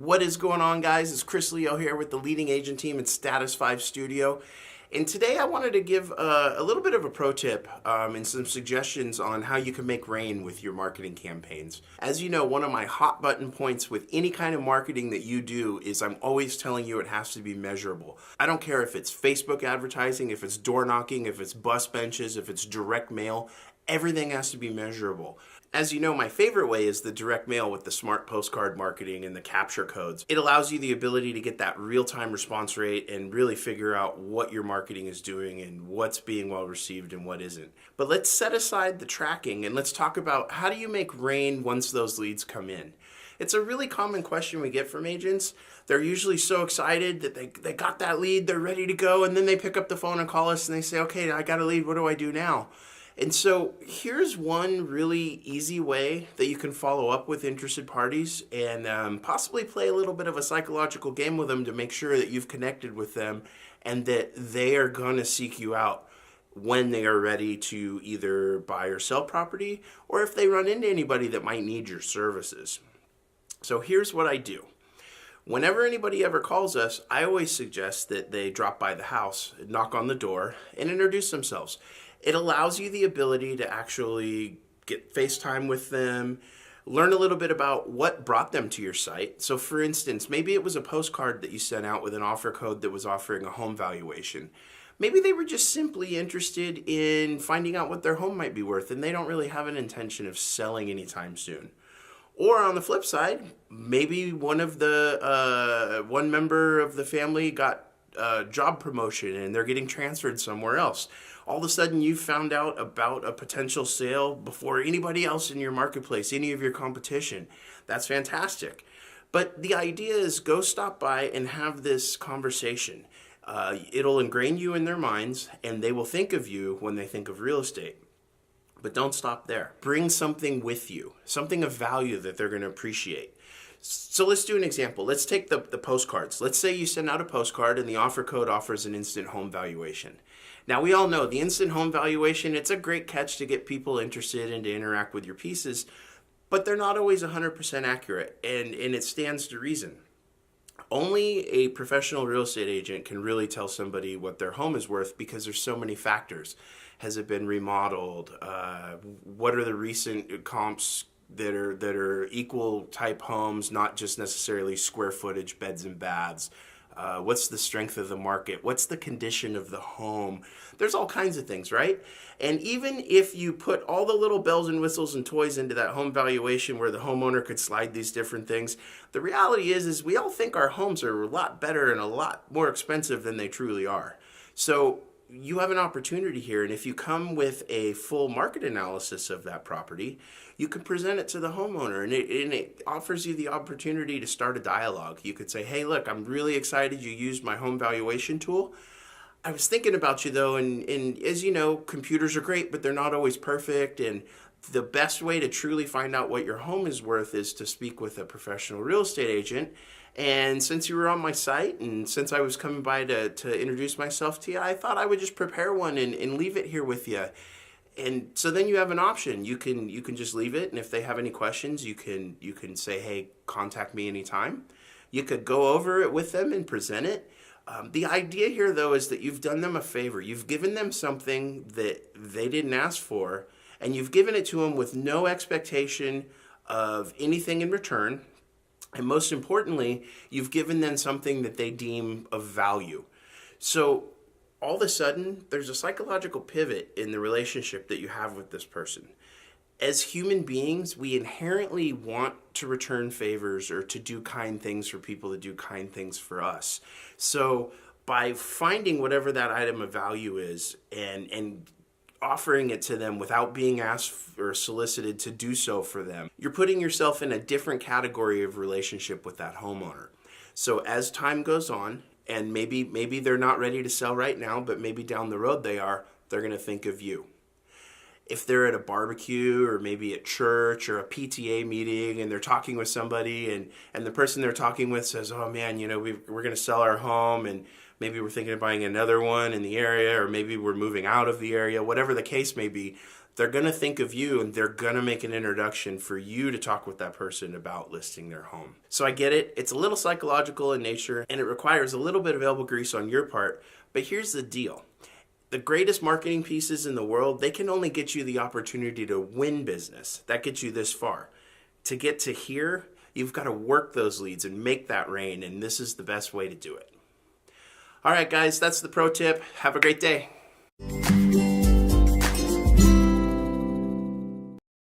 What is going on, guys? It's Chris Leo here with the Leading Agent team at Status 5 Studio. And today I wanted to give a little bit of a pro tip and some suggestions on how you can make rain with your marketing campaigns. As you know, one of my hot button points with any kind of marketing that you do is I'm always telling you it has to be measurable. I don't care if it's Facebook advertising, if it's door knocking, if it's bus benches, if it's direct mail, everything has to be measurable. As you know, my favorite way is the direct mail with the smart postcard marketing and the capture codes. It allows you the ability to get that real-time response rate and really figure out what your marketing is doing and what's being well received and what isn't. But let's set aside the tracking and let's talk about how do you make rain once those leads come in. It's a really common question we get from agents. They're usually so excited that they got that lead, they're ready to go, and then they pick up the phone and call us and they say, okay, I got a lead, what do I do now? And so here's one really easy way that you can follow up with interested parties and possibly play a little bit of a psychological game with them to make sure that you've connected with them and that they are going to seek you out when they are ready to either buy or sell property, or if they run into anybody that might need your services. So here's what I do. Whenever anybody ever calls us, I always suggest that they drop by the house, knock on the door, and introduce themselves. It allows you the ability to actually get FaceTime with them, learn a little bit about what brought them to your site. So for instance, maybe it was a postcard that you sent out with an offer code that was offering a home valuation. Maybe they were just simply interested in finding out what their home might be worth and they don't really have an intention of selling anytime soon. Or on the flip side, maybe one member of the family got a job promotion and they're getting transferred somewhere else. All of a sudden you found out about a potential sale before anybody else in your marketplace, any of your competition. That's fantastic. But the idea is go stop by and have this conversation. It'll ingrain you in their minds and they will think of you when they think of real estate. But don't stop there. Bring something with you, something of value that they're going to appreciate. So let's do an example. Let's take the postcards. Let's say you send out a postcard and the offer code offers an instant home valuation. Now we all know the instant home valuation, it's a great catch to get people interested and to interact with your pieces, but they're not always 100% accurate, and it stands to reason. Only a professional real estate agent can really tell somebody what their home is worth because there's so many factors. Has it been remodeled? What are the recent comps that are equal type homes, not just necessarily square footage, beds and baths? What's the strength of the market? What's the condition of the home? There's all kinds of things, right? And even if you put all the little bells and whistles and toys into that home valuation where the homeowner could slide these different things, the reality is we all think our homes are a lot better and a lot more expensive than they truly are. So you have an opportunity here, and if you come with a full market analysis of that property, you can present it to the homeowner, and it offers you the opportunity to start a dialogue. You could say, hey, look, I'm really excited you used my home valuation tool. I was thinking about you though, and as you know, computers are great, but they're not always perfect, and the best way to truly find out what your home is worth is to speak with a professional real estate agent. And since you were on my site and since I was coming by to introduce myself to you, I thought I would just prepare one and leave it here with you. And so then you have an option. You can just leave it, and if they have any questions, you can say, hey, contact me anytime. You could go over it with them and present it. The idea here, though, is that you've done them a favor. You've given them something that they didn't ask for, and you've given it to them with no expectation of anything in return. And most importantly, you've given them something that they deem of value. So all of a sudden, there's a psychological pivot in the relationship that you have with this person. As human beings, we inherently want to return favors or to do kind things for people to do kind things for us. So by finding whatever that item of value is and offering it to them without being asked or solicited to do so for them, you're putting yourself in a different category of relationship with that homeowner. So as time goes on, and maybe they're not ready to sell right now, but maybe down the road they're going to think of you. If they're at a barbecue or maybe at church or a PTA meeting and they're talking with somebody and the person they're talking with says, oh man, we're going to sell our home and maybe we're thinking of buying another one in the area, or maybe we're moving out of the area, whatever the case may be, they're going to think of you and they're going to make an introduction for you to talk with that person about listing their home. So I get it. It's a little psychological in nature and it requires a little bit of elbow grease on your part. But here's the deal. The greatest marketing pieces in the world, they can only get you the opportunity to win business. That gets you this far. To get to here, you've got to work those leads and make that rain. And this is the best way to do it. All right, guys, that's the pro tip. Have a great day.